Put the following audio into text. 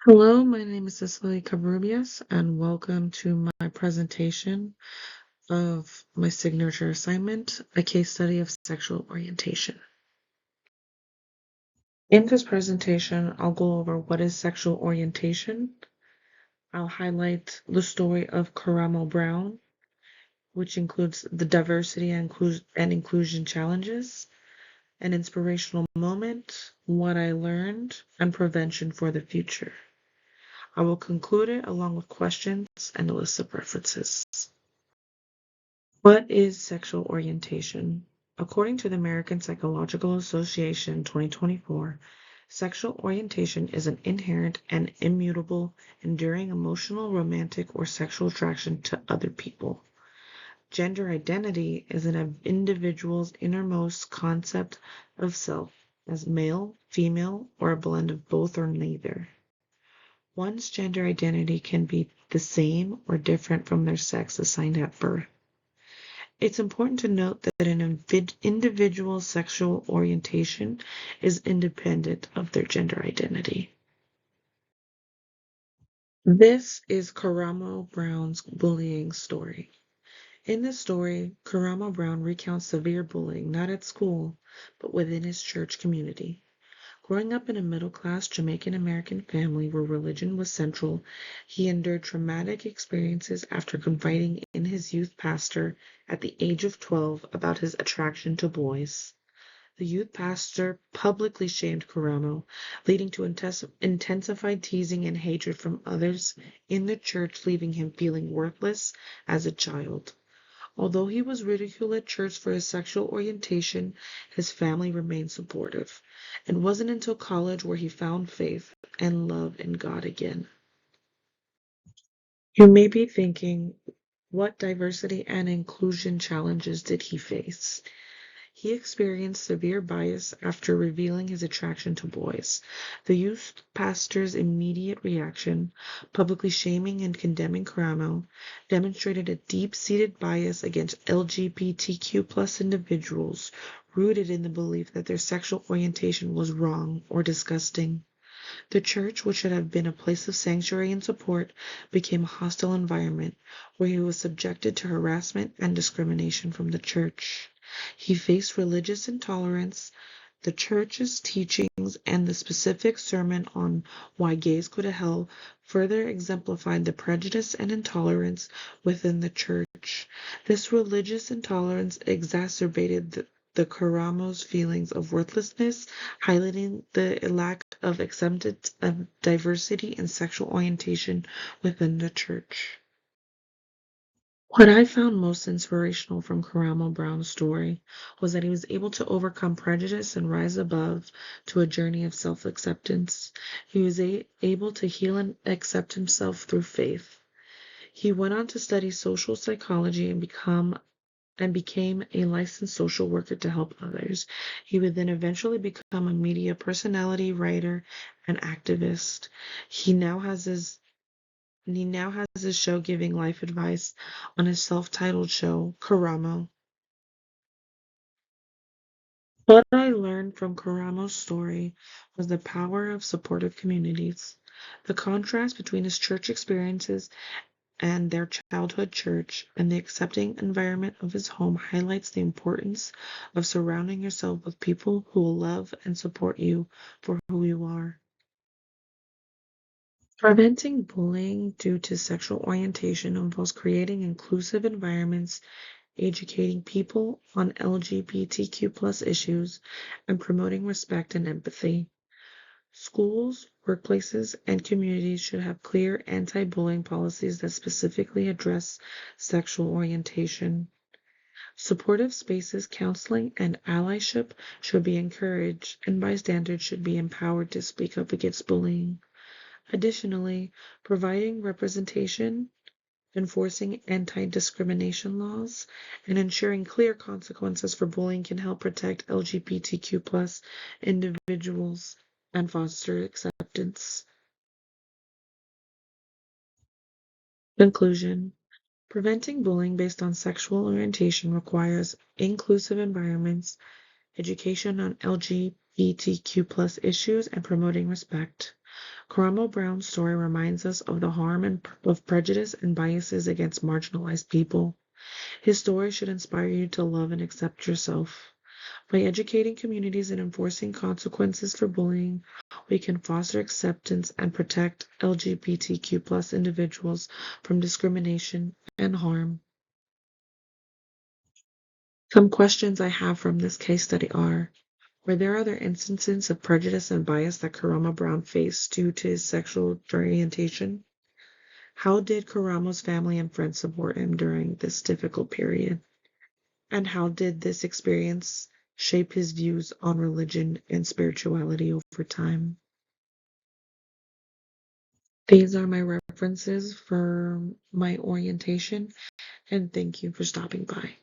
Hello, my name is Cicely Cabrubias, and welcome to my presentation of my signature assignment, a case study of sexual orientation. In this presentation, I'll go over what is sexual orientation. I'll highlight the story of Karamo Brown, which includes the diversity and inclusion challenges, an inspirational moment, what I learned, and prevention for the future. I will conclude it along with questions and a list of references. What is sexual orientation? According to the American Psychological Association 2024, sexual orientation is an inherent and immutable, enduring emotional, romantic, or sexual attraction to other people. Gender identity is an individual's innermost concept of self as male, female, or a blend of both or neither. One's gender identity can be the same or different from their sex assigned at birth. It's important to note that an individual's sexual orientation is independent of their gender identity. This is Karamo Brown's bullying story. In this story, Karamo Brown recounts severe bullying not at school, but within his church community. Growing up in a middle-class Jamaican-American family where religion was central, he endured traumatic experiences after confiding in his youth pastor at the age of 12 about his attraction to boys. The youth pastor publicly shamed Karamo, leading to intensified teasing and hatred from others in the church, leaving him feeling worthless as a child. Although he was ridiculed at church for his sexual orientation, his family remained supportive. It wasn't until college where he found faith and love in God again. You may be thinking, what diversity and inclusion challenges did he face? He experienced severe bias after revealing his attraction to boys. The youth pastor's immediate reaction, publicly shaming and condemning Karamo, demonstrated a deep-seated bias against LGBTQ+ individuals, rooted in the belief that their sexual orientation was wrong or disgusting. The church, which should have been a place of sanctuary and support, became a hostile environment where he was subjected to harassment and discrimination from the church. He faced religious intolerance. The church's teachings and the specific sermon on why gays go to hell further exemplified the prejudice and intolerance within the church. This religious intolerance exacerbated the Karamo's feelings of worthlessness, highlighting the lack of acceptance of diversity and sexual orientation within the church. What I found most inspirational from Karamo Brown's story was that he was able to overcome prejudice and rise above to a journey of self-acceptance. He was able to heal and accept himself through faith. He went on to study social psychology and became a licensed social worker to help others. He would then eventually become a media personality, writer, and activist. He now has his show giving life advice on his self-titled show, Karamo. What I learned from Karamo's story was the power of supportive communities. The contrast between his church experiences and their childhood church and the accepting environment of his home highlights the importance of surrounding yourself with people who will love and support you for who you are. Preventing bullying due to sexual orientation involves creating inclusive environments, educating people on LGBTQ+ issues, and promoting respect and empathy. Schools, workplaces, and communities should have clear anti-bullying policies that specifically address sexual orientation. Supportive spaces, counseling, and allyship should be encouraged, and bystanders should be empowered to speak up against bullying. Additionally, providing representation, enforcing anti-discrimination laws, and ensuring clear consequences for bullying can help protect LGBTQ+ individuals and foster acceptance. Conclusion. Preventing bullying based on sexual orientation requires inclusive environments, education on LGBT LGBTQ+ issues and promoting respect. Karamo Brown's story reminds us of the harm of prejudice and biases against marginalized people. His story should inspire you to love and accept yourself. By educating communities and enforcing consequences for bullying, we can foster acceptance and protect LGBTQ+ individuals from discrimination and harm. Some questions I have from this case study are: were there other instances of prejudice and bias that Karamo Brown faced due to his sexual orientation? How did Karamo's family and friends support him during this difficult period? And how did this experience shape his views on religion and spirituality over time? These are my references for my orientation, and thank you for stopping by.